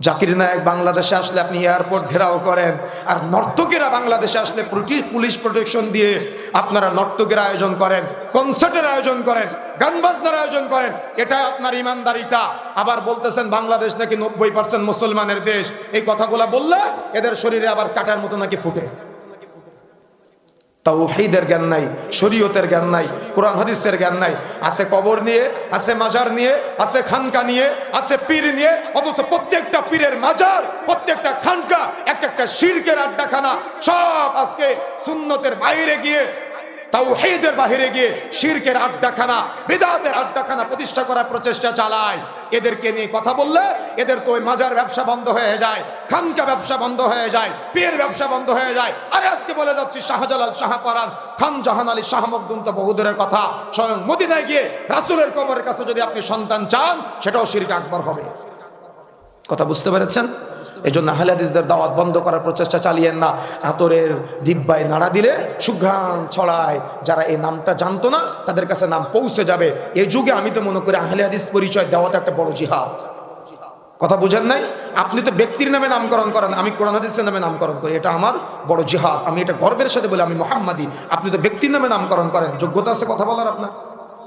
জাকির নায়েক বাংলাদেশে আসলে আপনি এয়ারপোর্ট ঘেরাও করেন, আর নর্তকীরা বাংলাদেশে আসলে পুলিশ প্রোটেকশন দিয়ে আপনারা নর্তকের আয়োজন করেন, কনসার্টের আয়োজন করেন, গান বাজনার আয়োজন করেন। এটা আপনার ইমানদারিতা। আবার বলতেছেন বাংলাদেশ নাকি 90% মুসলমানের দেশ। এই কথাগুলা বললে এদের শরীরে আবার কাটার মতো নাকি ফুটে। তাওহীদের জ্ঞান নাই, শরীয়তের জ্ঞান নাই, কোরআন হাদিসের জ্ঞান নাই। আছে কবর নিয়ে, আছে মাজার নিয়ে, আছে খানকা নিয়ে, আছে পীর নিয়ে, অথচ প্রত্যেকটা পীরের মাজার, প্রত্যেকটা খানকা একটা শিরকের আড্ডাখানা। সব আজকে সুন্নতের বাইরে গিয়ে, তাওহীদের বাইরে গিয়ে শিরকের আড্ডাখানা, বিদআতের আড্ডাখানা প্রতিষ্ঠা করার প্রচেষ্টা চালায়। এদেরকে নিয়ে কথা বললে এদের তো ওই মাজার ব্যবসা বন্ধ হয়ে যায়, খানকা ব্যবসা বন্ধ হয়ে যায়, পীর ব্যবসা বন্ধ হয়ে যায়। আরে আজকে বলে যাচ্ছি শাহজালাল, শাহপরান, খান জাহান আলী, শাহ মখদুম তো বহুদূরের কথা। স্বয়ং মদিনায় গিয়ে রাসূলের কবরের কাছে যদি আপনি সন্তান চান, সেটাও শিরক আকবর হবে। কথা বুঝতে পেরেছেন? এই জন্য আহলে হাদিসদের দাওয়াত বন্ধ করার প্রচেষ্টা চালিয়েন না। আতরের দিব্যায় নাড়া দিলে সুঘ্রাণ ছড়ায়। যারা এই নামটা জানতো না তাদের কাছে নাম পৌঁছে যাবে। এই যুগে আমি তো মনে করি আহলে হাদিস পরিচয় দেওয়াটা একটা বড় জিহাদ। কথা বুঝেন নাই? আপনি তো ব্যক্তির নামে নামকরণ করেন, আমি কোরআন হাদিসের নামে নামকরণ করি, এটা আমার বড় জিহাদ। আমি এটা গর্বের সাথে বলি আমি মুহাম্মাদি। আপনি তো ব্যক্তির নামে নামকরণ করেন, যোগ্যতা আছে কথা বলার আপনার?